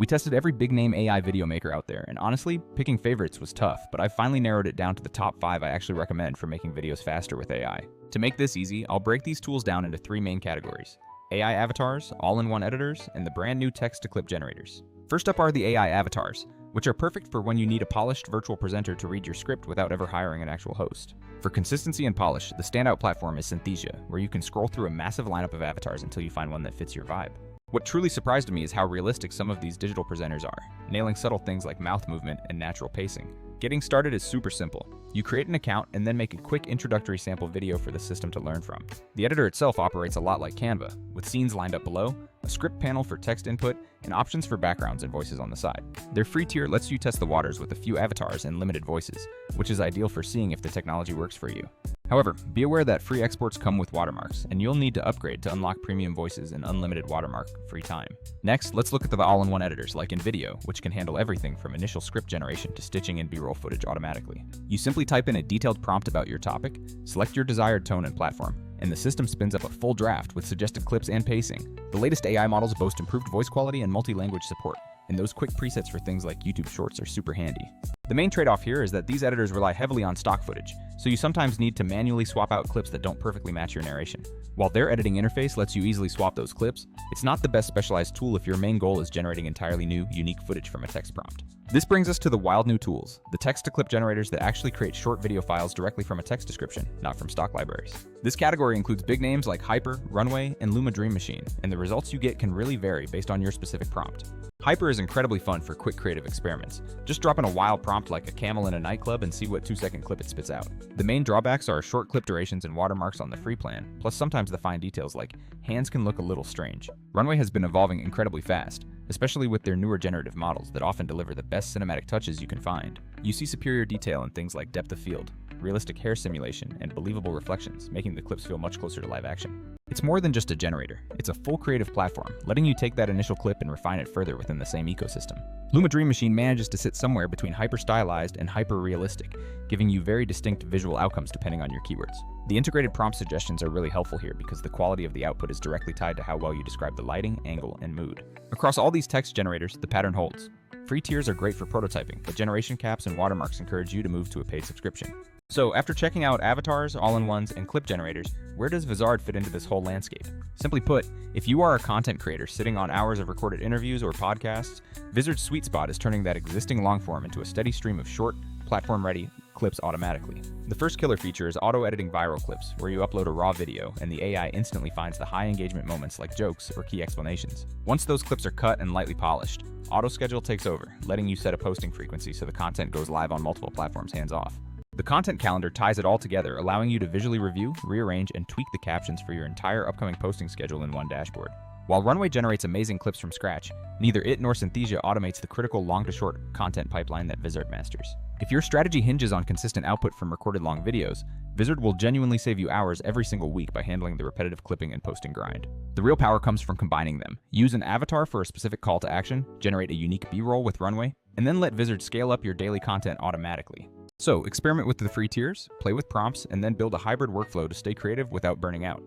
We tested every big-name AI video maker out there, and honestly, picking favorites was tough, but I finally narrowed it down to the top 5 I actually recommend for making videos faster with AI. To make this easy, I'll break these tools down into 3 main categories: AI avatars, all-in-one editors, and the brand new text-to-clip generators. First up are the AI avatars, which are perfect for when you need a polished virtual presenter to read your script without ever hiring an actual host. For consistency and polish, the standout platform is Synthesia, where you can scroll through a massive lineup of avatars until you find one that fits your vibe. What truly surprised me is how realistic some of these digital presenters are, nailing subtle things like mouth movement and natural pacing. Getting started is super simple. You create an account and then make a quick introductory sample video for the system to learn from. The editor itself operates a lot like Canva, with scenes lined up below, a script panel for text input, and options for backgrounds and voices on the side. Their free tier lets you test the waters with a few avatars and limited voices, which is ideal for seeing if the technology works for you. However, be aware that free exports come with watermarks, and you'll need to upgrade to unlock premium voices and unlimited watermark-free time. Next, let's look at the all-in-one editors like InVideo, which can handle everything from initial script generation to stitching in B-roll footage automatically. You simply type in a detailed prompt about your topic, select your desired tone and platform, and the system spins up a full draft with suggested clips and pacing. The latest AI models boast improved voice quality and multi-language support, and those quick presets for things like YouTube Shorts are super handy. The main trade-off here is that these editors rely heavily on stock footage, so you sometimes need to manually swap out clips that don't perfectly match your narration. While their editing interface lets you easily swap those clips, it's not the best specialized tool if your main goal is generating entirely new, unique footage from a text prompt. This brings us to the wild new tools, the text-to-clip generators that actually create short video files directly from a text description, not from stock libraries. This category includes big names like Hyper, Runway, and Luma Dream Machine, and the results you get can really vary based on your specific prompt. Hyper is incredibly fun for quick creative experiments. Just drop in a wild prompt like a camel in a nightclub and see what 2-second clip it spits out. The main drawbacks are short clip durations and watermarks on the free plan, plus sometimes the fine details like hands can look a little strange. Runway has been evolving incredibly fast, especially with their newer generative models that often deliver the best cinematic touches you can find. You see superior detail in things like depth of field, realistic hair simulation, and believable reflections, making the clips feel much closer to live action. It's more than just a generator. It's a full creative platform, letting you take that initial clip and refine it further within the same ecosystem. Luma Dream Machine manages to sit somewhere between hyper-stylized and hyper-realistic, giving you very distinct visual outcomes depending on your keywords. The integrated prompt suggestions are really helpful here because the quality of the output is directly tied to how well you describe the lighting, angle, and mood. Across all these text generators, the pattern holds. Free tiers are great for prototyping, but generation caps and watermarks encourage you to move to a paid subscription. So, after checking out avatars, all-in-ones, and clip generators, where does Vizard fit into this whole landscape? Simply put, if you are a content creator sitting on hours of recorded interviews or podcasts, Vizard's sweet spot is turning that existing long-form into a steady stream of short, platform-ready clips automatically. The first killer feature is auto-editing viral clips, where you upload a raw video and the AI instantly finds the high-engagement moments like jokes or key explanations. Once those clips are cut and lightly polished, auto-schedule takes over, letting you set a posting frequency so the content goes live on multiple platforms hands-off. The content calendar ties it all together, allowing you to visually review, rearrange, and tweak the captions for your entire upcoming posting schedule in one dashboard. While Runway generates amazing clips from scratch, neither it nor Synthesia automates the critical long-to-short content pipeline that Vizard masters. If your strategy hinges on consistent output from recorded long videos, Vizard will genuinely save you hours every single week by handling the repetitive clipping and posting grind. The real power comes from combining them. Use an avatar for a specific call to action, generate a unique B-roll with Runway, and then let Vizard scale up your daily content automatically. So, experiment with the free tiers, play with prompts, and then build a hybrid workflow to stay creative without burning out.